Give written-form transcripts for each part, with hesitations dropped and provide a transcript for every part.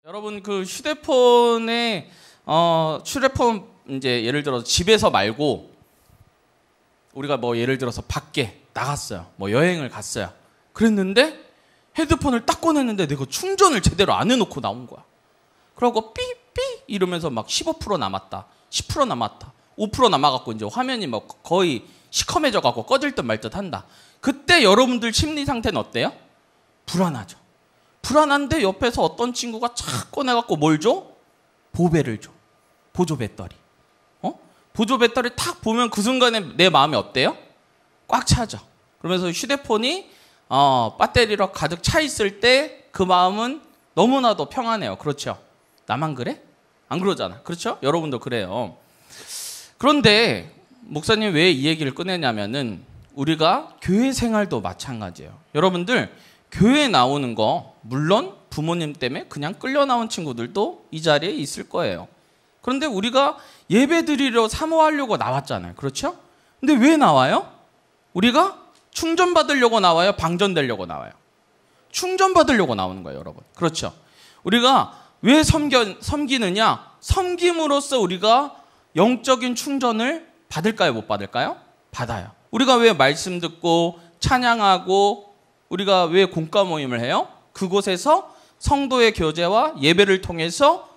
여러분 그 휴대폰 이제 예를 들어서 집에서 말고 우리가 뭐 예를 들어서 밖에 나갔어요. 뭐 여행을 갔어요. 그랬는데 헤드폰을 딱 꺼냈는데 내가 충전을 제대로 안 해놓고 나온 거야. 그러고 삐삐 이러면서 막 15% 남았다, 10% 남았다, 5% 남아갖고 이제 화면이 막 거의 시커매져갖고 꺼질 듯 말 듯 한다. 그때 여러분들 심리 상태는 어때요? 불안하죠. 불안한데 옆에서 어떤 친구가 착 꺼내갖고 뭘 줘? 보배를 줘. 보조 배터리. 보조 배터리 탁 보면 그 순간에 내 마음이 어때요? 꽉 차죠. 그러면서 휴대폰이 배터리로 가득 차 있을 때 그 마음은 너무나도 평안해요. 그렇죠? 나만 그래? 안 그러잖아. 그렇죠? 여러분도 그래요. 그런데 목사님 왜 이 얘기를 꺼내냐면은 우리가 교회 생활도 마찬가지예요. 여러분들 교회에 나오는 거 물론 부모님 때문에 그냥 끌려 나온 친구들도 이 자리에 있을 거예요. 그런데 우리가 예배 드리러 사모하려고 나왔잖아요. 그렇죠? 근데 왜 나와요? 우리가 충전받으려고 나와요? 방전되려고 나와요? 충전받으려고 나오는 거예요, 여러분. 그렇죠? 우리가 왜 섬기느냐? 섬김으로써 우리가 영적인 충전을 받을까요? 못 받을까요? 받아요. 우리가 왜 말씀 듣고 찬양하고 우리가 왜 공과 모임을 해요? 그곳에서 성도의 교제와 예배를 통해서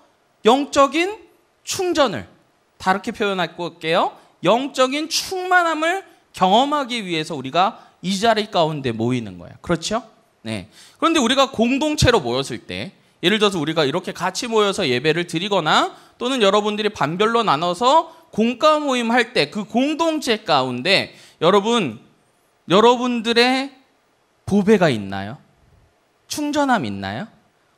영적인 충전을, 다르게 표현할게요. 영적인 충만함을 경험하기 위해서 우리가 이 자리 가운데 모이는 거예요. 그렇죠? 네. 그런데 우리가 공동체로 모였을 때, 예를 들어서 우리가 이렇게 같이 모여서 예배를 드리거나 또는 여러분들이 반별로 나눠서 공과 모임 할 때 그 공동체 가운데 여러분들의 보배가 있나요? 충전함 있나요?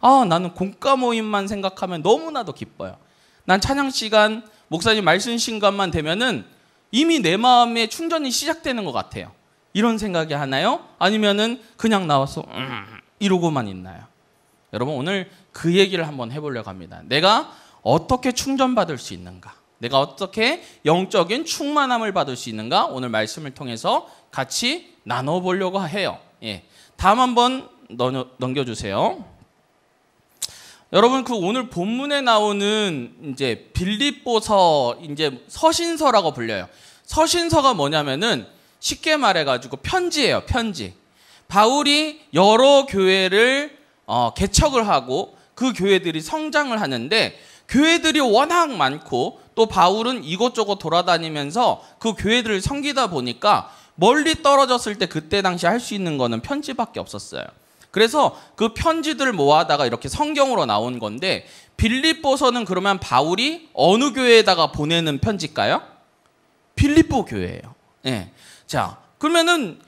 나는 공과 모임만 생각하면 너무나도 기뻐요. 난 찬양 시간, 목사님 말씀 시간만 되면은 이미 내 마음에 충전이 시작되는 것 같아요. 이런 생각이 하나요? 아니면은 그냥 나와서 이러고만 있나요? 여러분 오늘 그 얘기를 한번 해보려고 합니다. 내가 어떻게 충전받을 수 있는가? 내가 어떻게 영적인 충만함을 받을 수 있는가? 오늘 말씀을 통해서 같이 나눠보려고 해요. 예. 다음 한번 넘겨주세요. 여러분 그 오늘 본문에 나오는 이제 빌립보서 이제 서신서라고 불려요. 서신서가 뭐냐면은 쉽게 말해가지고 편지예요. 편지. 바울이 여러 교회를 개척을 하고 그 교회들이 성장을 하는데 교회들이 워낙 많고 또 바울은 이곳저곳 돌아다니면서 그 교회들을 섬기다 보니까 멀리 떨어졌을 때 그때 당시 할 수 있는 거는 편지밖에 없었어요. 그래서 그 편지들을 모아다가 이렇게 성경으로 나온 건데 빌립보서는 그러면 바울이 어느 교회에다가 보내는 편지일까요? 빌립보 교회예요. 네. 자, 그러면은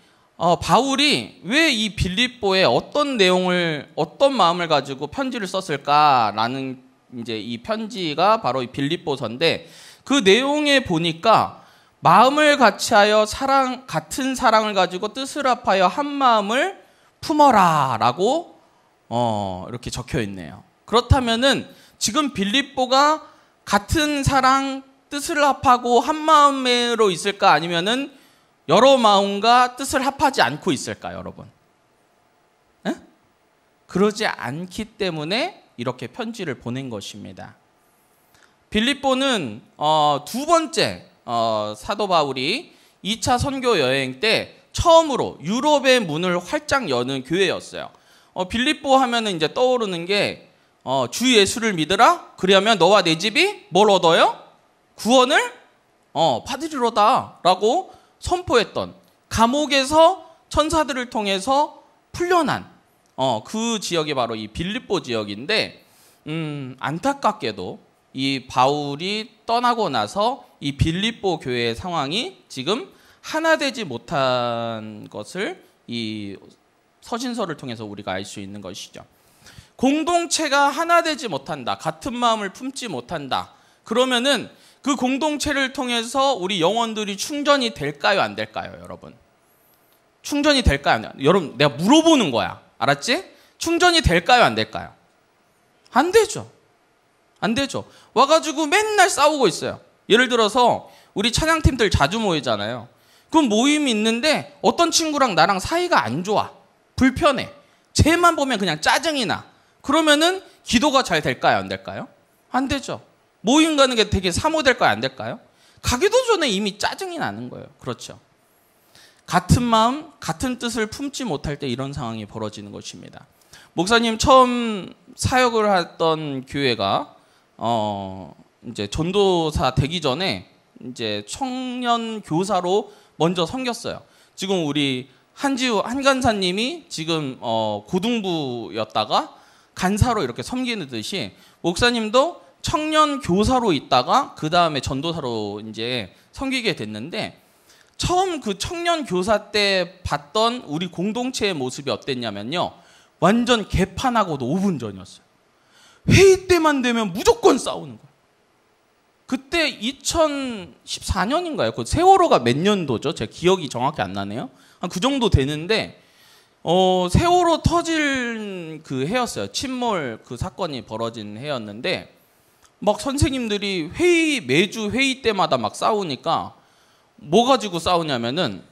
바울이 왜 이 빌립보에 어떤 내용을 어떤 마음을 가지고 편지를 썼을까라는 이제 이 편지가 바로 이 빌립보서인데 그 내용에 보니까 마음을 같이하여 같은 사랑을 가지고 뜻을 합하여 한 마음을 품어라라고 이렇게 적혀 있네요. 그렇다면은 지금 빌립보가 같은 사랑 뜻을 합하고 한 마음으로 있을까 아니면은 여러 마음과 뜻을 합하지 않고 있을까요, 여러분? 에? 그러지 않기 때문에 이렇게 편지를 보낸 것입니다. 빌립보는 두 번째 사도 바울이 2차 선교 여행 때 처음으로 유럽의 문을 활짝 여는 교회였어요. 빌립보 하면은 이제 떠오르는 게 주 예수를 믿으라. 그러면 너와 내 집이 뭘 얻어요? 구원을 받으리로다라고 선포했던 감옥에서 천사들을 통해서 풀려난 그 지역이 바로 이 빌립보 지역인데 안타깝게도 이 바울이 떠나고 나서 이 빌립보 교회의 상황이 지금 하나 되지 못한 것을 이 서신서를 통해서 우리가 알 수 있는 것이죠. 공동체가 하나 되지 못한다. 같은 마음을 품지 못한다. 그러면은 그 공동체를 통해서 우리 영혼들이 충전이 될까요? 안 될까요? 여러분. 충전이 될까요? 안 될까요? 여러분 내가 물어보는 거야. 알았지? 충전이 될까요? 안 될까요? 안 되죠. 안 되죠. 와가지고 맨날 싸우고 있어요. 예를 들어서 우리 찬양팀들 자주 모이잖아요. 그 모임이 있는데 어떤 친구랑 나랑 사이가 안 좋아. 불편해. 쟤만 보면 그냥 짜증이 나. 그러면은 기도가 잘 될까요? 안 될까요? 안 되죠. 모임 가는 게 되게 사모될까요? 안 될까요? 가기도 전에 이미 짜증이 나는 거예요. 그렇죠. 같은 마음, 같은 뜻을 품지 못할 때 이런 상황이 벌어지는 것입니다. 목사님 처음 사역을 했던 교회가 이제 전도사 되기 전에 이제 청년 교사로 먼저 섬겼어요. 지금 우리 한지우 한간사님이 지금 고등부였다가 간사로 이렇게 섬기는 듯이 목사님도 청년 교사로 있다가 그 다음에 전도사로 이제 섬기게 됐는데 처음 그 청년 교사 때 봤던 우리 공동체의 모습이 어땠냐면요. 완전 개판하고도 5분 전이었어요. 회의 때만 되면 무조건 싸우는 거예요. 그때 2014년인가요? 그 세월호가 몇 년도죠? 제 기억이 정확히 안 나네요. 그 정도 되는데 세월호 터질 그 해였어요. 침몰 그 사건이 벌어진 해였는데 막 선생님들이 매주 회의 때마다 막 싸우니까 뭐 가지고 싸우냐면은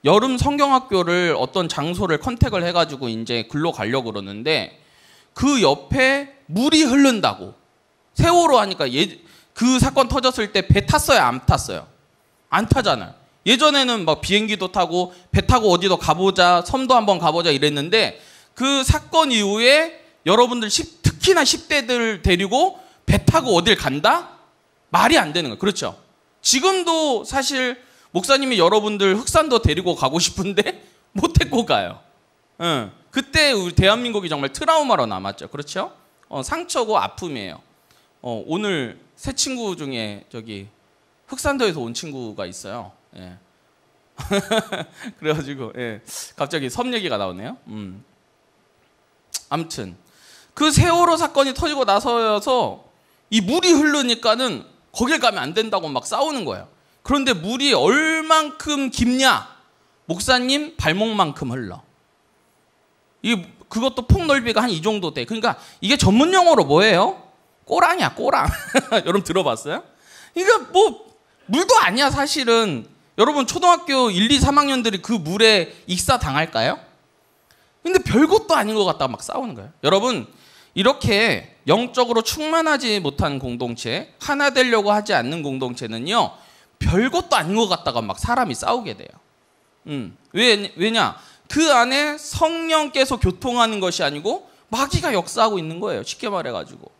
여름 성경학교를 어떤 장소를 컨택을 해가지고 이제 글로 가려고 그러는데 그 옆에 물이 흐른다고. 세월호 하니까 그 사건 터졌을 때 배 탔어요? 안 탔어요? 안 타잖아요. 예전에는 막 비행기도 타고 배 타고 어디도 가보자, 섬도 한번 가보자 이랬는데 그 사건 이후에 여러분들 특히나 10대들 데리고 배 타고 어딜 간다? 말이 안 되는 거예요. 그렇죠? 지금도 사실 목사님이 여러분들 흑산도 데리고 가고 싶은데 못 데리고 가요. 그때 우리 대한민국이 정말 트라우마로 남았죠. 그렇죠? 상처고 아픔이에요. 오늘 새 친구 중에 저기 흑산도에서 온 친구가 있어요. 예. 그래가지고 예. 갑자기 섬 얘기가 나오네요. 아무튼 그 세월호 사건이 터지고 나서여서 이 물이 흐르니까는 거길 가면 안 된다고 막 싸우는 거예요. 그런데 물이 얼만큼 깊냐? 목사님 발목만큼 흘러. 그것도 폭넓이가 한 이 정도 돼. 그러니까 이게 전문 용어로 뭐예요? 꼬랑이야, 꼬랑. 여러분 들어봤어요? 그러니까 뭐 물도 아니야 사실은. 여러분 초등학교 1, 2, 3학년들이 그 물에 익사 당할까요? 근데 별것도 아닌 것 같다가 막 싸우는 거예요. 여러분 이렇게 영적으로 충만하지 못한 공동체, 하나 되려고 하지 않는 공동체는요, 별것도 아닌 것 같다가 막 사람이 싸우게 돼요. 왜냐? 그 안에 성령께서 교통하는 것이 아니고 마귀가 역사하고 있는 거예요. 쉽게 말해가지고.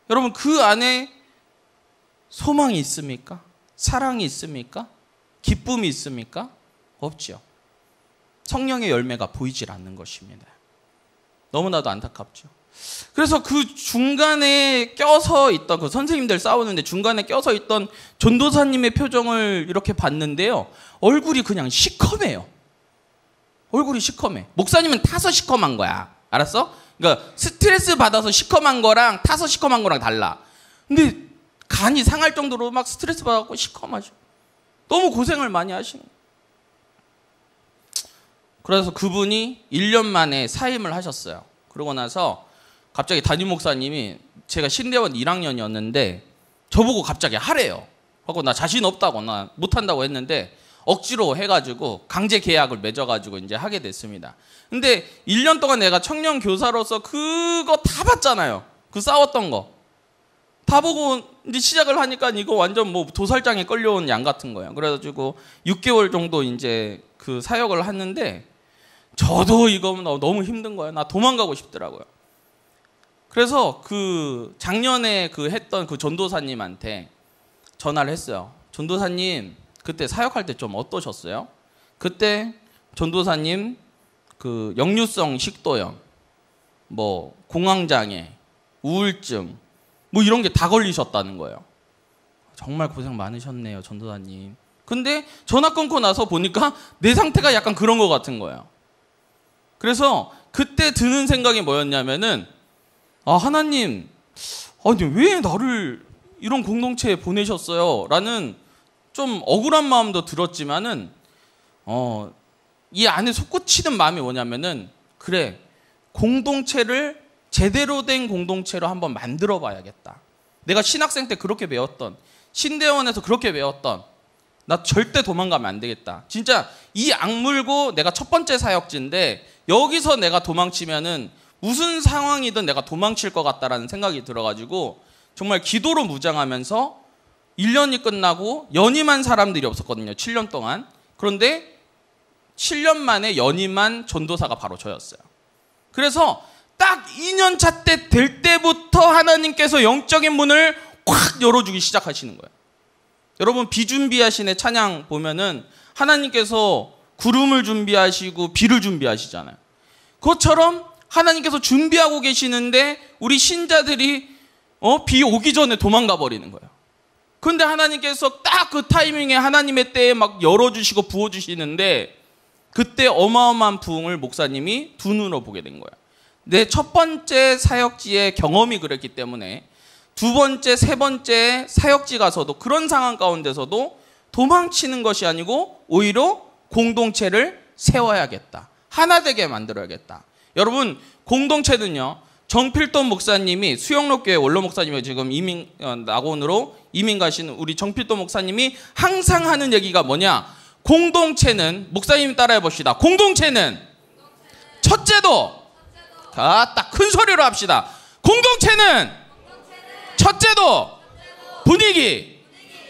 여러분 그 안에 소망이 있습니까? 사랑이 있습니까? 기쁨이 있습니까? 없죠. 성령의 열매가 보이질 않는 것입니다. 너무나도 안타깝죠. 그래서 그 중간에 껴서 있던 그 선생님들 싸우는데 중간에 껴서 있던 전도사님의 표정을 이렇게 봤는데요. 얼굴이 그냥 시커매요. 얼굴이 시커매. 목사님은 타서 시커먼 거야. 알았어? 그러니까 스트레스 받아서 시커먼 거랑 타서 시커먼 거랑 달라. 근데 간이 상할 정도로 막 스트레스 받아서 시커매죠. 너무 고생을 많이 하시는 거예요. 그래서 그분이 1년 만에 사임을 하셨어요. 그러고 나서 갑자기 담임 목사님이 제가 신대원 1학년이었는데 저보고 갑자기 하래요. 하고 나 자신 없다고 나 못한다고 했는데 억지로 해가지고 강제 계약을 맺어가지고 이제 하게 됐습니다. 근데 1년 동안 내가 청년 교사로서 그거 다 봤잖아요. 그 싸웠던 거. 다 보고 이제 시작을 하니까 이거 완전 뭐 도살장에 끌려온 양 같은 거예요. 그래가지고 6개월 정도 이제 그 사역을 했는데 저도 이거 너무 힘든 거예요. 나 도망가고 싶더라고요. 그래서 그 작년에 그 했던 그 전도사님한테 전화를 했어요. 전도사님 그때 사역할 때 좀 어떠셨어요? 그때 전도사님 그 역류성 식도염, 뭐 공황장애, 우울증 뭐 이런 게 다 걸리셨다는 거예요. 정말 고생 많으셨네요, 전도사님. 근데 전화 끊고 나서 보니까 내 상태가 약간 그런 것 같은 거예요. 그래서 그때 드는 생각이 뭐였냐면은 하나님, 아니 왜 나를 이런 공동체에 보내셨어요? 라는 좀 억울한 마음도 들었지만은 이 안에 솟구치는 마음이 뭐냐면은 그래, 공동체를 제대로 된 공동체로 한번 만들어 봐야겠다. 내가 신학생 때 그렇게 배웠던, 신대원에서 그렇게 배웠던, 나 절대 도망가면 안 되겠다. 진짜 이 악물고 내가 첫 번째 사역지인데 여기서 내가 도망치면은 무슨 상황이든 내가 도망칠 것 같다라는 생각이 들어가지고 정말 기도로 무장하면서 1년이 끝나고 연임한 사람들이 없었거든요. 7년 동안. 그런데 7년 만에 연임한 전도사가 바로 저였어요. 그래서 딱 2년 차 때 될 때부터 하나님께서 영적인 문을 확 열어주기 시작하시는 거예요. 여러분 비준비하신의 찬양 보면은 하나님께서 구름을 준비하시고 비를 준비하시잖아요. 그것처럼 하나님께서 준비하고 계시는데 우리 신자들이 비 오기 전에 도망가 버리는 거예요. 그런데 하나님께서 딱 그 타이밍에 하나님의 때에 막 열어주시고 부어주시는데 그때 어마어마한 부흥을 목사님이 두 눈으로 보게 된 거예요. 내 첫 번째 사역지의 경험이 그랬기 때문에 두 번째, 세 번째 사역지 가서도 그런 상황 가운데서도 도망치는 것이 아니고 오히려 공동체를 세워야겠다. 하나 되게 만들어야겠다. 여러분 공동체는요. 정필돈 목사님이 수영로교회 원로 목사님이 지금 낙원으로 이민 가신 우리 정필돈 목사님이 항상 하는 얘기가 뭐냐? 공동체는 목사님 따라해 봅시다. 공동체는 첫째도 딱 큰 소리로 합시다. 공동체는 첫째도 분위기,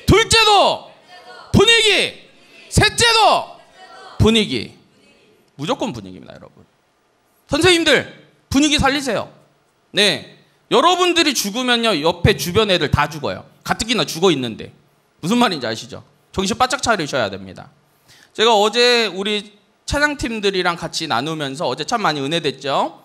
둘째도 분위기, 셋째도 분위기. 무조건 분위기입니다, 여러분. 선생님들 분위기 살리세요. 네, 여러분들이 죽으면요 옆에 주변 애들 다 죽어요. 가뜩이나 죽어 있는데. 무슨 말인지 아시죠? 정신 바짝 차리셔야 됩니다. 제가 어제 우리 찬양팀들이랑 같이 나누면서 어제 참 많이 은혜됐죠.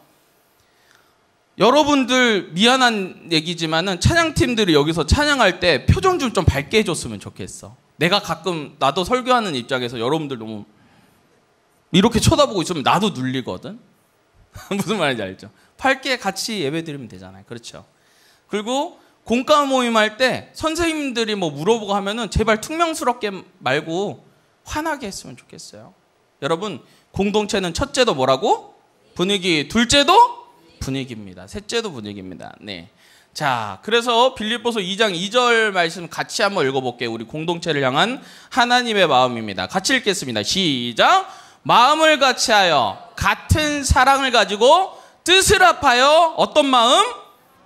여러분들 미안한 얘기지만은 찬양팀들이 여기서 찬양할 때 표정 좀 밝게 해줬으면 좋겠어. 내가 가끔 나도 설교하는 입장에서 여러분들 너무 이렇게 쳐다보고 있으면 나도 눌리거든. 무슨 말인지 알죠? 밝게 같이 예배 드리면 되잖아요. 그렇죠? 그리고 공과 모임 할 때 선생님들이 뭐 물어보고 하면은 제발 퉁명스럽게 말고 환하게 했으면 좋겠어요. 여러분 공동체는 첫째도 뭐라고? 분위기. 둘째도 분위기입니다. 셋째도 분위기입니다. 네. 자, 그래서 빌립보서 2장 2절 말씀 같이 한번 읽어볼게요. 우리 공동체를 향한 하나님의 마음입니다. 같이 읽겠습니다. 시작. 마음을 같이하여 같은 사랑을 가지고 뜻을 합하여 어떤 마음?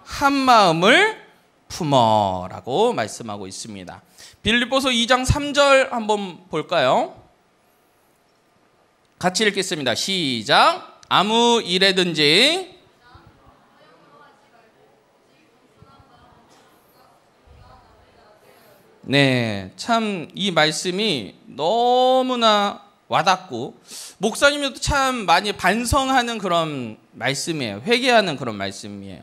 한 마음을 품어라고 말씀하고 있습니다. 빌립보서 2장 3절 한번 볼까요? 같이 읽겠습니다. 시작. 아무 일에든지 네, 참 이 말씀이 너무나 와닿고 목사님도 참 많이 반성하는 그런 말씀이에요. 회개하는 그런 말씀이에요.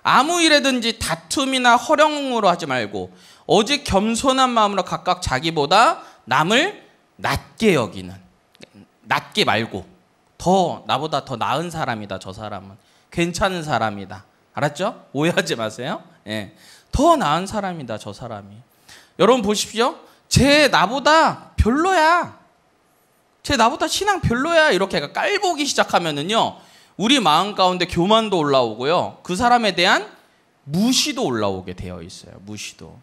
아무 일에든지 다툼이나 허령으로 하지 말고 오직 겸손한 마음으로 각각 자기보다 남을 낮게 여기는, 낮게 말고 더 나보다 더 나은 사람이다. 저 사람은 괜찮은 사람이다. 알았죠? 오해하지 마세요. 예, 더 나은 사람이다. 저 사람이. 여러분 보십시오. 쟤 나보다 별로야. 쟤 나보다 신앙 별로야. 이렇게 깔보기 시작하면은요, 우리 마음 가운데 교만도 올라오고요, 그 사람에 대한 무시도 올라오게 되어 있어요. 무시도.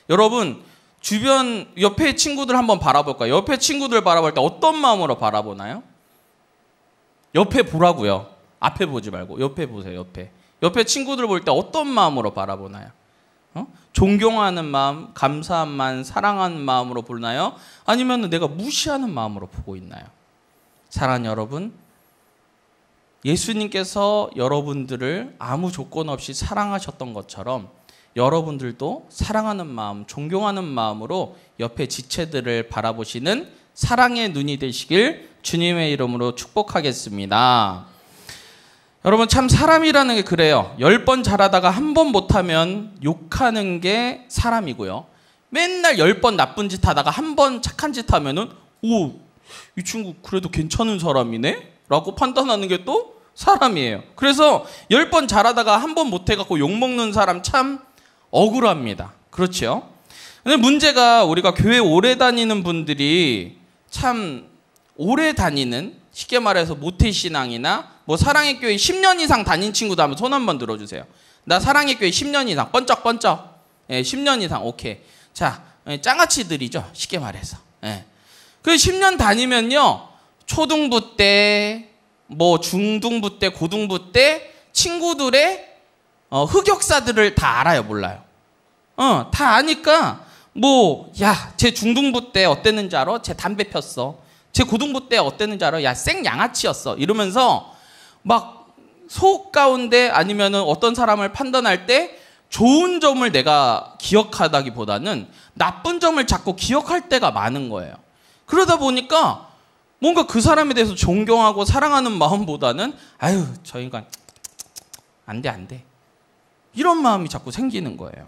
여러분 주변 옆에 친구들 한번 바라볼까요? 옆에 친구들 바라볼 때 어떤 마음으로 바라보나요? 옆에 보라고요. 앞에 보지 말고 옆에 보세요. 옆에 친구들 볼 때 어떤 마음으로 바라보나요? 존경하는 마음, 감사한 마음, 사랑하는 마음으로 보나요? 아니면 내가 무시하는 마음으로 보고 있나요? 사랑하는 여러분, 예수님께서 여러분들을 아무 조건 없이 사랑하셨던 것처럼 여러분들도 사랑하는 마음, 존경하는 마음으로 옆에 지체들을 바라보시는 사랑의 눈이 되시길 주님의 이름으로 축복하겠습니다. 여러분 참 사람이라는 게 그래요. 10번 잘하다가 한 번 못하면 욕하는 게 사람이고요. 맨날 10번 나쁜 짓 하다가 한 번 착한 짓 하면은 오, 이 친구 그래도 괜찮은 사람이네? 라고 판단하는 게 또 사람이에요. 그래서 10번 잘하다가 한 번 못해갖고 욕먹는 사람 참 억울합니다. 그렇죠? 근데 문제가 우리가 교회 오래 다니는 분들이 참 오래 다니는, 쉽게 말해서 모태신앙이나 뭐 사랑의 교회 10년 이상 다닌 친구도 한번 손 한번 들어주세요. 나 사랑의 교회 10년 이상 번쩍번쩍. 예, 10년 이상. 오케이. 자, 짱아치들이죠. 쉽게 말해서. 예. 그 10년 다니면요, 초등부 때 뭐 중등부 때, 고등부 때 친구들의 흑역사들을 다 알아요, 몰라요? 다 아니까 뭐, 야, 쟤 중등부 때 어땠는지 알아? 쟤 담배 폈어. 쟤 고등부 때 어땠는지 알아? 야, 생 양아치였어. 이러면서 막 속 가운데 아니면은 어떤 사람을 판단할 때 좋은 점을 내가 기억하다기보다는 나쁜 점을 자꾸 기억할 때가 많은 거예요. 그러다 보니까 뭔가 그 사람에 대해서 존경하고 사랑하는 마음보다는 아유, 저 인간 안 돼. 이런 마음이 자꾸 생기는 거예요.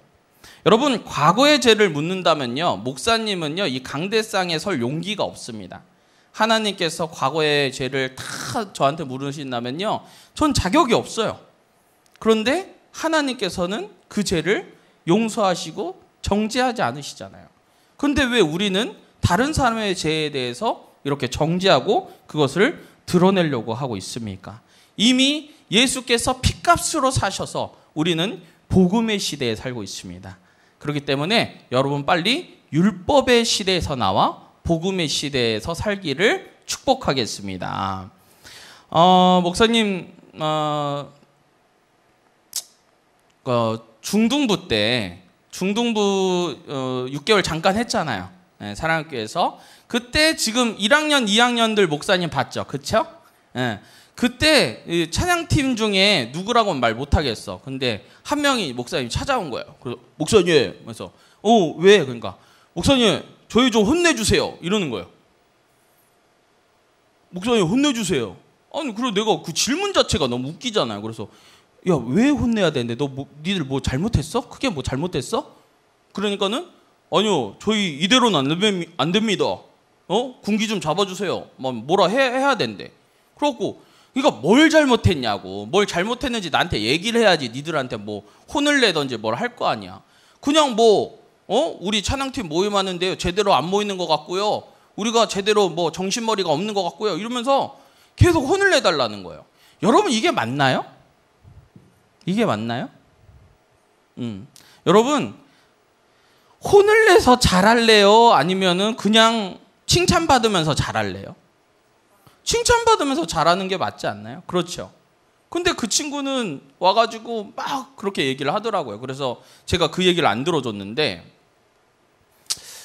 여러분, 과거의 죄를 묻는다면요, 목사님은요, 이 강대상에 설 용기가 없습니다. 하나님께서 과거의 죄를 다 저한테 물으신다면요, 전 자격이 없어요. 그런데 하나님께서는 그 죄를 용서하시고 정죄하지 않으시잖아요. 그런데 왜 우리는 다른 사람의 죄에 대해서 이렇게 정죄하고 그것을 드러내려고 하고 있습니까? 이미 예수께서 핏값으로 사셔서 우리는 복음의 시대에 살고 있습니다. 그렇기 때문에 여러분 빨리 율법의 시대에서 나와 복음의 시대에서 살기를 축복하겠습니다. 목사님, 중등부 때, 중등부 6개월 잠깐 했잖아요. 네, 사랑교회에서. 그때 지금 1학년, 2학년들 목사님 봤죠? 그쵸? 네. 그때 찬양팀 중에 누구라고는 말 못하겠어. 근데 한 명이 목사님 찾아온 거예요. 그래서 목사님, 그래서 왜? 그러니까 목사님, 저희 좀 혼내주세요. 이러는 거예요. 목사님, 혼내주세요. 아니, 그리고 내가 그 질문 자체가 너무 웃기잖아요. 그래서 야, 왜 혼내야 되는데? 니들 뭐 잘못했어? 크게 뭐 잘못했어? 그러니까는 아니요, 저희 이대로는 안 됩니다. 군기 좀 잡아주세요. 뭐라 해야 된대. 그래갖고 그러니까 뭘 잘못했냐고, 뭘 잘못했는지 나한테 얘기를 해야지 니들한테 뭐 혼을 내던지 뭘 할 거 아니야. 그냥 우리 찬양팀 모임하는데 제대로 안 모이는 것 같고요. 우리가 제대로 뭐 정신머리가 없는 것 같고요. 이러면서 계속 혼을 내달라는 거예요. 여러분, 이게 맞나요? 이게 맞나요? 여러분, 혼을 내서 잘할래요? 아니면은 그냥 칭찬받으면서 잘할래요? 칭찬받으면서 잘하는 게 맞지 않나요? 그렇죠. 근데 그 친구는 와가지고 막 그렇게 얘기를 하더라고요. 그래서 제가 그 얘기를 안 들어줬는데,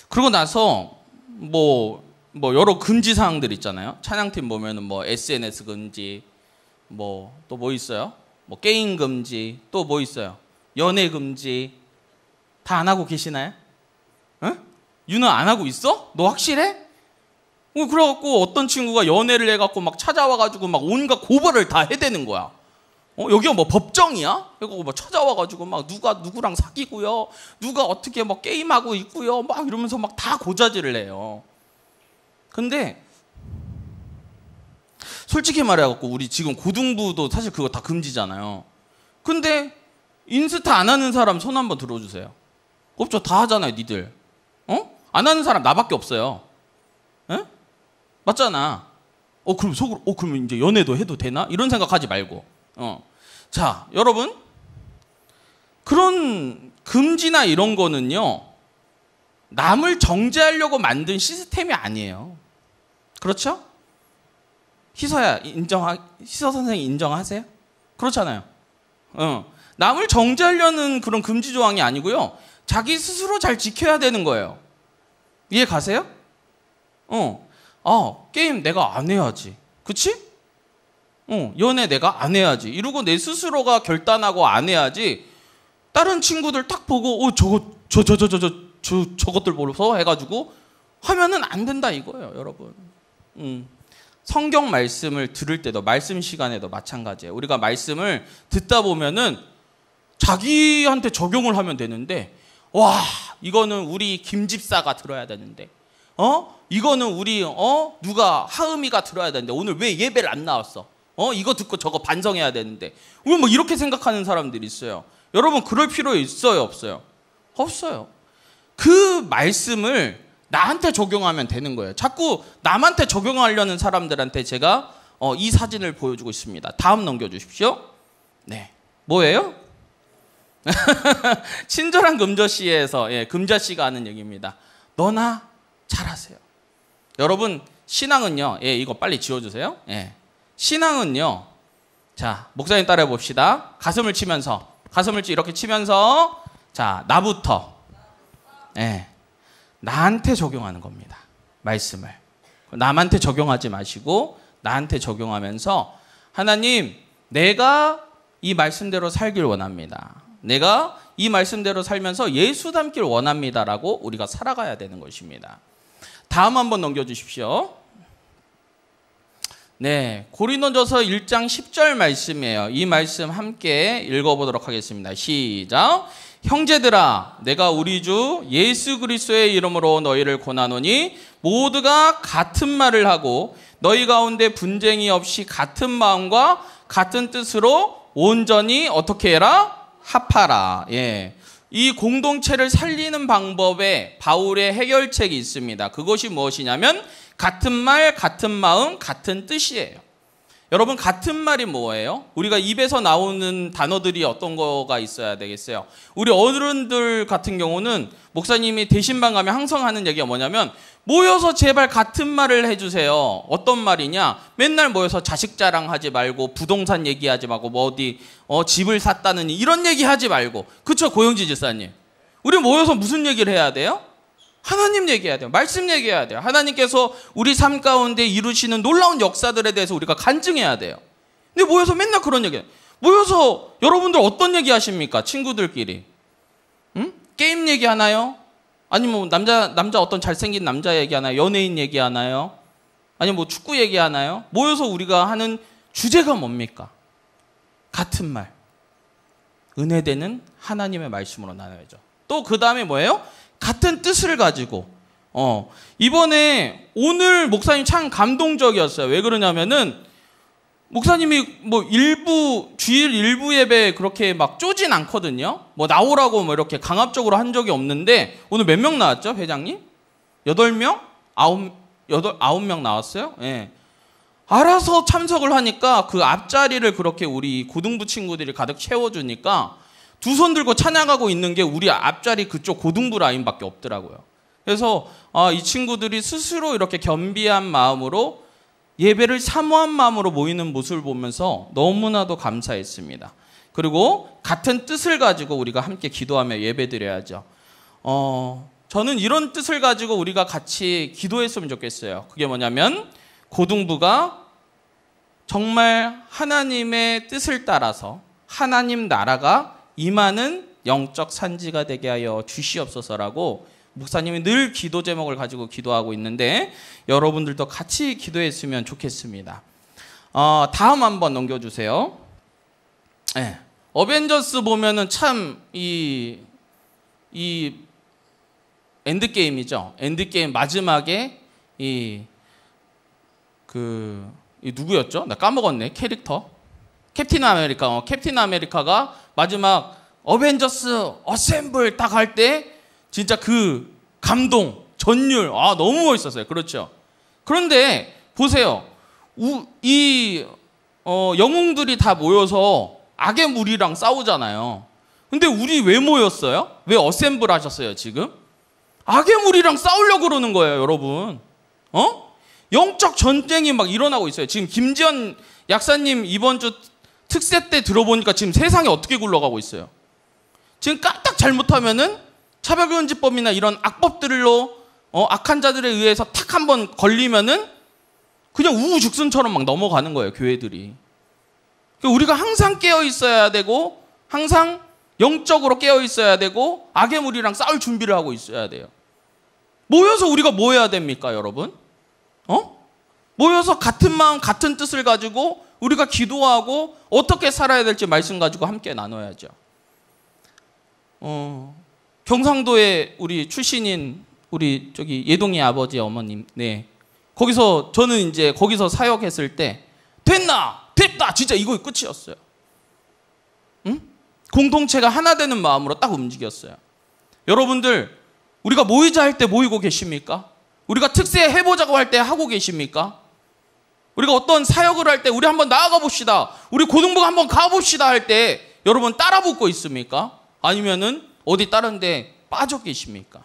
그러고 나서 뭐 여러 금지 사항들 있잖아요. 찬양팀 보면은 뭐 SNS 금지, 또 뭐 있어요? 뭐 게임 금지, 또 뭐 있어요? 연애 금지. 다 안 하고 계시나요? 응? 유나 안 하고 있어? 너 확실해? 그래갖고 어떤 친구가 연애를 해갖고 막 찾아와가지고 막 온갖 고발을 다 해대는 거야. 여기가 뭐 법정이야? 그래갖고 막 찾아와가지고 막 누가 누구랑 사귀고요, 누가 어떻게 뭐 게임하고 있고요, 막 이러면서 막 다 고자질을 해요. 근데 솔직히 말해갖고 우리 지금 고등부도 사실 그거 다 금지잖아요. 근데 인스타 안 하는 사람 손 한번 들어주세요. 없죠? 다 하잖아요, 니들. 안 하는 사람 나밖에 없어요. 에? 맞잖아. 그럼 속으로, 그러면 이제 연애도 해도 되나? 이런 생각하지 말고. 자, 여러분, 그런 금지나 이런 거는요, 남을 정죄하려고 만든 시스템이 아니에요. 그렇죠? 희서 선생님 인정하세요? 그렇잖아요. 남을 정죄하려는 그런 금지 조항이 아니고요, 자기 스스로 잘 지켜야 되는 거예요. 이해 가세요? 게임 내가 안 해야지. 그치? 연애 내가 안 해야지. 이러고 내 스스로가 결단하고 안 해야지. 다른 친구들 딱 보고, 저것들 보면서 해가지고 하면은 안 된다 이거예요, 여러분. 성경 말씀을 들을 때도, 말씀 시간에도 마찬가지예요. 우리가 말씀을 듣다 보면은 자기한테 적용을 하면 되는데, 와, 이거는 우리 김 집사가 들어야 되는데, 이거는 우리 누가 하음이가 들어야 되는데 오늘 왜 예배를 안 나왔어? 이거 듣고 저거 반성해야 되는데, 왜 뭐 이렇게 생각하는 사람들이 있어요. 여러분, 그럴 필요 있어요, 없어요? 없어요. 그 말씀을 나한테 적용하면 되는 거예요. 자꾸 남한테 적용하려는 사람들한테 제가 이 사진을 보여주고 있습니다. 다음 넘겨주십시오. 네, 뭐예요? 친절한 금자씨에서 금자씨가 하는 얘기입니다. 너나 잘하세요. 여러분, 신앙은요, 이거 빨리 지워주세요. 신앙은요. 자, 목사님 따라해 봅시다. 가슴을 치면서, 이렇게 치면서, 자, 나부터, 예, 나한테 적용하는 겁니다. 말씀을. 남한테 적용하지 마시고 나한테 적용하면서 하나님, 내가 이 말씀대로 살길 원합니다. 내가 이 말씀대로 살면서 예수 닮길 원합니다라고 우리가 살아가야 되는 것입니다. 다음 한번 넘겨주십시오. 네, 고린도전서 1장 10절 말씀이에요. 이 말씀 함께 읽어보도록 하겠습니다. 시작. 형제들아, 내가 우리 주 예수 그리스도의 이름으로 너희를 권하노니 모두가 같은 말을 하고 너희 가운데 분쟁이 없이 같은 마음과 같은 뜻으로 온전히 어떻게 해라? 합하라. 예. 이 공동체를 살리는 방법에 바울의 해결책이 있습니다. 그것이 무엇이냐면 같은 말, 같은 마음, 같은 뜻이에요. 여러분, 같은 말이 뭐예요? 우리가 입에서 나오는 단어들이 어떤 거가 있어야 되겠어요? 우리 어른들 같은 경우는 목사님이 대신방 가면 항상 하는 얘기가 뭐냐면 모여서 제발 같은 말을 해주세요. 어떤 말이냐? 맨날 모여서 자식 자랑하지 말고 부동산 얘기하지 말고 뭐 어디 집을 샀다느니 이런 얘기하지 말고. 그쵸, 고영지 집사님? 우리 모여서 무슨 얘기를 해야 돼요? 하나님 얘기해야 돼요. 말씀 얘기해야 돼요. 하나님께서 우리 삶 가운데 이루시는 놀라운 역사들에 대해서 우리가 간증해야 돼요. 근데 모여서 맨날 그런 얘기해요. 모여서 여러분들 어떤 얘기 하십니까? 친구들끼리. 응? 게임 얘기하나요? 아니면 남자 어떤 잘생긴 남자 얘기하나요? 연예인 얘기하나요? 아니면 뭐 축구 얘기하나요? 모여서 우리가 하는 주제가 뭡니까? 같은 말. 은혜되는 하나님의 말씀으로 나눠야죠. 또 그 다음에 뭐예요? 같은 뜻을 가지고. 이번에 오늘 목사님 참 감동적이었어요. 왜 그러냐면은 목사님이 뭐 주일 일부 예배 그렇게 막 쪼진 않거든요. 뭐 나오라고 뭐 이렇게 강압적으로 한 적이 없는데 오늘 몇 명 나왔죠, 회장님? 8명? 9명 나왔어요? 예. 알아서 참석을 하니까 그 앞자리를 그렇게 우리 고등부 친구들이 가득 채워주니까 두 손 들고 찬양하고 있는 게 우리 앞자리 그쪽 고등부 라인밖에 없더라고요. 그래서 이 친구들이 스스로 이렇게 겸비한 마음으로 예배를 사모한 마음으로 모이는 모습을 보면서 너무나도 감사했습니다. 그리고 같은 뜻을 가지고 우리가 함께 기도하며 예배드려야죠. 저는 이런 뜻을 가지고 우리가 같이 기도했으면 좋겠어요. 그게 뭐냐면 고등부가 정말 하나님의 뜻을 따라서 하나님 나라가 임하는 영적 산지가 되게 하여 주시옵소서라고 목사님이 늘 기도 제목을 가지고 기도하고 있는데 여러분들도 같이 기도했으면 좋겠습니다. 다음 한번 넘겨주세요. 네. 어벤져스 보면은 참 이 엔드게임이죠. 엔드게임 마지막에 이 누구였죠? 나 까먹었네. 캐릭터. 캡틴 아메리카. 캡틴 아메리카가 마지막 어벤져스 어셈블 딱 할 때 진짜 그 감동, 전율, 너무 멋있었어요. 그렇죠. 그런데 보세요. 영웅들이 다 모여서 악의 무리랑 싸우잖아요. 근데 우리 왜 모였어요? 왜 어셈블 하셨어요, 지금? 악의 무리랑 싸우려고 그러는 거예요, 여러분. 영적 전쟁이 막 일어나고 있어요. 지금 김지연 약사님 이번 주 특세 때 들어보니까 지금 세상이 어떻게 굴러가고 있어요. 지금 까딱 잘못하면은 차별금지법이나 이런 악법들로 악한 자들에 의해서 탁 한번 걸리면은 그냥 우후죽순처럼 막 넘어가는 거예요, 교회들이. 우리가 항상 깨어 있어야 되고 항상 영적으로 깨어 있어야 되고 악의 무리랑 싸울 준비를 하고 있어야 돼요. 모여서 우리가 뭐 해야 됩니까, 여러분? 모여서 같은 마음, 같은 뜻을 가지고 우리가 기도하고 어떻게 살아야 될지 말씀 가지고 함께 나눠야죠. 경상도에 우리 출신인 우리 저기 예동이 아버지 어머님, 네. 거기서 저는 이제 거기서 사역했을 때 됐다 진짜 이거 끝이었어요. 응? 공동체가 하나 되는 마음으로 딱 움직였어요. 여러분들 우리가 모이자 할 때 모이고 계십니까? 우리가 특세 해보자고 할 때 하고 계십니까? 우리가 어떤 사역을 할 때 우리 한번 나아가 봅시다. 우리 고등부 한번 가봅시다 할 때 여러분 따라 붙고 있습니까? 아니면은 어디 다른 데 빠져 계십니까?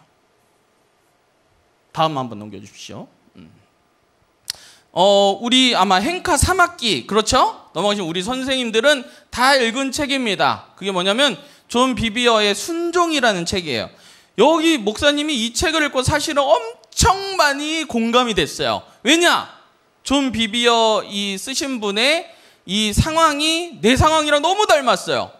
다음 한번 넘겨주십시오. 우리 아마 행카 3학기, 그렇죠? 넘어가신 우리 선생님들은 다 읽은 책입니다. 그게 뭐냐면 존 비비어의 순종이라는 책이에요. 여기 목사님이 이 책을 읽고 사실은 엄청 많이 공감이 됐어요. 왜냐? 존 비비어 이 쓰신 분의 이 상황이 내 상황이랑 너무 닮았어요.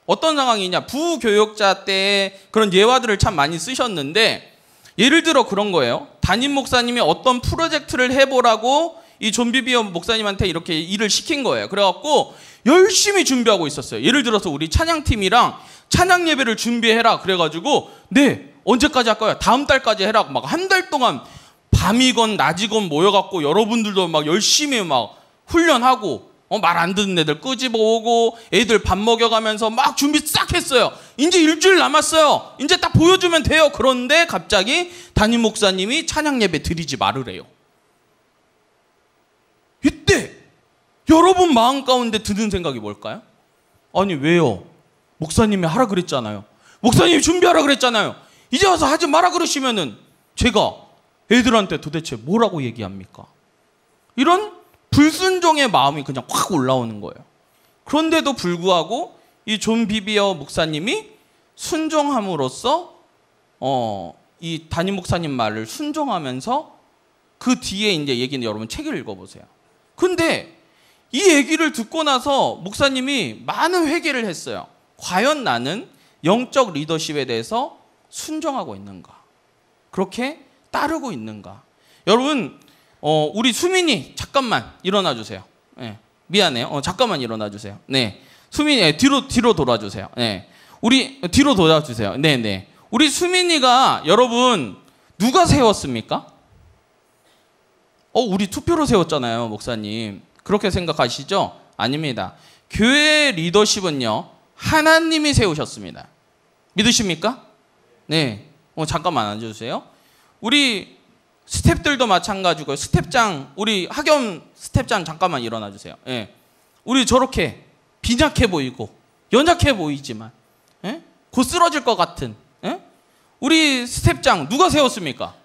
어떤 상황이냐? 부교역자 때의 그런 예화들을 참 많이 쓰셨는데, 예를 들어 그런 거예요. 담임 목사님이 어떤 프로젝트를 해보라고 이 존 비비어 목사님한테 이렇게 일을 시킨 거예요. 그래갖고 열심히 준비하고 있었어요. 예를 들어서 우리 찬양팀이랑 찬양 예배를 준비해라. 그래가지고 네, 언제까지 할 거야? 다음 달까지 해라. 막 한 달 동안 밤이건 낮이건 모여갖고 여러분들도 막 열심히 막 훈련하고 말 안 듣는 애들 끄집어 오고 애들 밥 먹여가면서 막 준비 싹 했어요. 이제 일주일 남았어요. 이제 딱 보여주면 돼요. 그런데 갑자기 담임 목사님이 찬양 예배 드리지 말으래요. 이때 여러분 마음 가운데 드는 생각이 뭘까요? 아니 왜요? 목사님이 하라 그랬잖아요. 목사님이 준비하라 그랬잖아요. 이제 와서 하지 마라 그러시면은 제가 애들한테 도대체 뭐라고 얘기합니까? 이런 불순종의 마음이 그냥 확 올라오는 거예요. 그런데도 불구하고 이 존 비비어 목사님이 순종함으로써 이 담임 목사님 말을 순종하면서 그 뒤에 이제 얘기는 여러분 책을 읽어보세요. 근데 이 얘기를 듣고 나서 목사님이 많은 회개를 했어요. 과연 나는 영적 리더십에 대해서 순종하고 있는가? 그렇게 따르고 있는가? 여러분, 우리 수민이 잠깐만 일어나 주세요. 네, 미안해요. 잠깐만 일어나 주세요. 네, 수민이 뒤로 돌아주세요. 네, 우리 뒤로 돌아주세요. 네. 우리 수민이가 여러분 누가 세웠습니까? 우리 투표로 세웠잖아요, 목사님. 그렇게 생각하시죠? 아닙니다. 교회 리더십은요, 하나님이 세우셨습니다. 믿으십니까? 네. 잠깐만 앉아주세요. 우리 스텝들도 마찬가지고요. 스텝장, 우리 학연 스텝장 잠깐만 일어나 주세요. 네. 우리 저렇게 빈약해 보이고 연약해 보이지만 곧 쓰러질 것 같은 우리 스텝장 누가 세웠습니까?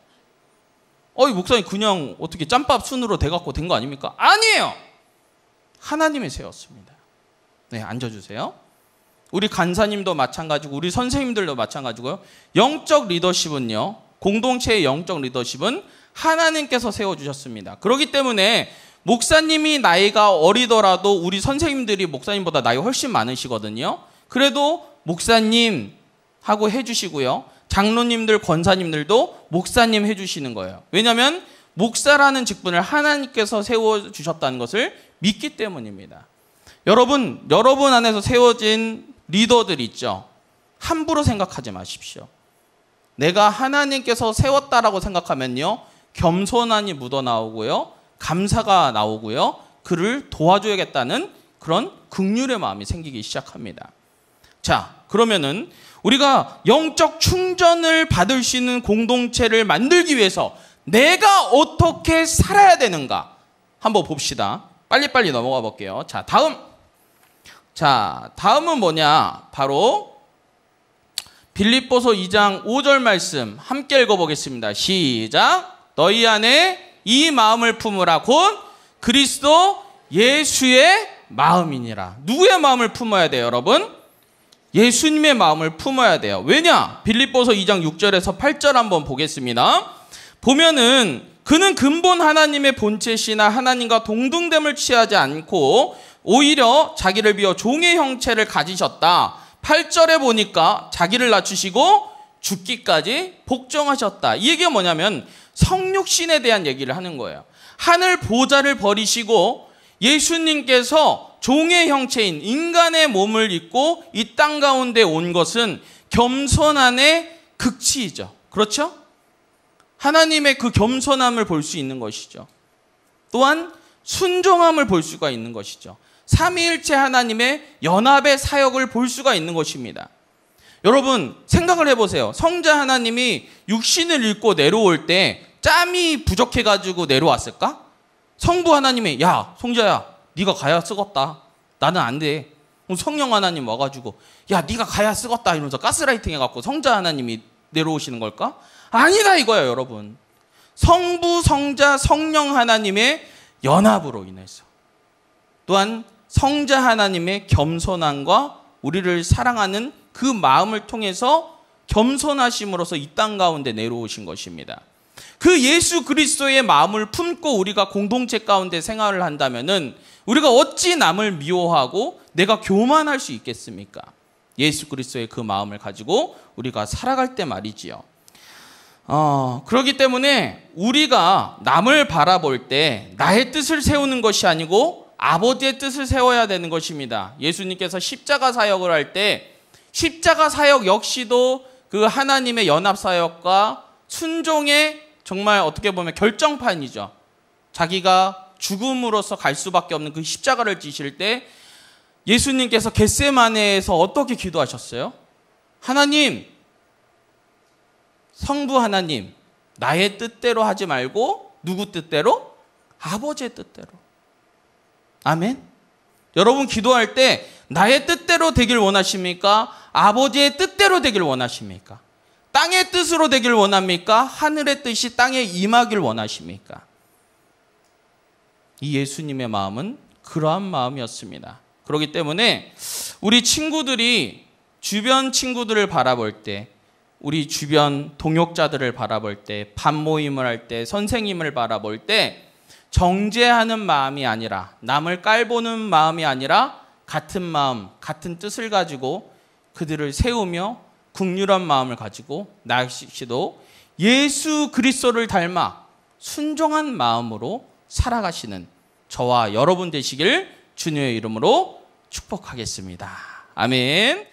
목사님 그냥 어떻게 짬밥 순으로 돼갖고 된 거 아닙니까? 아니에요. 하나님이 세웠습니다. 네, 앉아주세요. 우리 간사님도 마찬가지고 우리 선생님들도 마찬가지고요. 영적 리더십은요, 공동체의 영적 리더십은 하나님께서 세워주셨습니다. 그렇기 때문에 목사님이 나이가 어리더라도 우리 선생님들이 목사님보다 나이 훨씬 많으시거든요. 그래도 목사님 하고 해주시고요. 장로님들, 권사님들도 목사님 해주시는 거예요. 왜냐하면 목사라는 직분을 하나님께서 세워주셨다는 것을 믿기 때문입니다. 여러분 안에서 세워진 리더들 있죠. 함부로 생각하지 마십시오. 내가 하나님께서 세웠다라고 생각하면요, 겸손함이 묻어나오고요, 감사가 나오고요, 그를 도와줘야겠다는 그런 긍휼의 마음이 생기기 시작합니다. 자, 그러면은 우리가 영적 충전을 받을 수 있는 공동체를 만들기 위해서 내가 어떻게 살아야 되는가 한번 봅시다. 빨리빨리 넘어가 볼게요. 자, 다음은 뭐냐? 바로 빌립보서 2장 5절 말씀 함께 읽어보겠습니다. 시작. 너희 안에 이 마음을 품으라. 곧 그리스도 예수의 마음이니라. 누구의 마음을 품어야 돼요, 여러분? 예수님의 마음을 품어야 돼요. 왜냐? 빌립보서 2장 6절에서 8절 한번 보겠습니다. 보면은 그는 근본 하나님의 본체시나 하나님과 동등됨을 취하지 않고 오히려 자기를 비워 종의 형체를 가지셨다. 8절에 보니까 자기를 낮추시고 죽기까지 복종하셨다. 이 얘기가 뭐냐면 성육신에 대한 얘기를 하는 거예요. 하늘 보좌를 버리시고 예수님께서 종의 형체인 인간의 몸을 입고 이 땅 가운데 온 것은 겸손함의 극치이죠. 그렇죠? 하나님의 그 겸손함을 볼 수 있는 것이죠. 또한 순종함을 볼 수가 있는 것이죠. 삼위일체 하나님의 연합의 사역을 볼 수가 있는 것입니다. 여러분 생각을 해보세요. 성자 하나님이 육신을 입고 내려올 때 짬이 부족해가지고 내려왔을까? 성부 하나님이 야 성자야 네가 가야 쓰겄다. 나는 안 돼. 성령 하나님 와가지고 야 네가 가야 쓰겄다 이러면서 가스라이팅 해갖고 성자 하나님이 내려오시는 걸까? 아니다 이거예요, 여러분. 성부, 성자, 성령 하나님의 연합으로 인해서, 또한 성자 하나님의 겸손함과 우리를 사랑하는 그 마음을 통해서 겸손하심으로써 이 땅 가운데 내려오신 것입니다. 그 예수 그리스도의 마음을 품고 우리가 공동체 가운데 생활을 한다면은 우리가 어찌 남을 미워하고 내가 교만할 수 있겠습니까? 예수 그리스도의 그 마음을 가지고 우리가 살아갈 때 말이지요. 그렇기 때문에 우리가 남을 바라볼 때 나의 뜻을 세우는 것이 아니고 아버지의 뜻을 세워야 되는 것입니다. 예수님께서 십자가 사역을 할 때 십자가 사역 역시도 그 하나님의 연합 사역과 순종의 정말 어떻게 보면 결정판이죠. 자기가 죽음으로써 갈 수밖에 없는 그 십자가를 지실 때 예수님께서 겟세마네에서 어떻게 기도하셨어요? 하나님, 성부 하나님, 나의 뜻대로 하지 말고 누구 뜻대로? 아버지의 뜻대로. 아멘. 여러분 기도할 때 나의 뜻대로 되길 원하십니까? 아버지의 뜻대로 되길 원하십니까? 땅의 뜻으로 되길 원합니까? 하늘의 뜻이 땅에 임하길 원하십니까? 이 예수님의 마음은 그러한 마음이었습니다. 그렇기 때문에 우리 친구들이 주변 친구들을 바라볼 때, 우리 주변 동역자들을 바라볼 때, 반모임을 할 때, 선생님을 바라볼 때 정죄하는 마음이 아니라, 남을 깔보는 마음이 아니라 같은 마음, 같은 뜻을 가지고 그들을 세우며 긍휼한 마음을 가지고 나 역시도 예수 그리스도를 닮아 순종한 마음으로 살아가시는 저와 여러분 되시길 주님의 이름으로 축복하겠습니다. 아멘.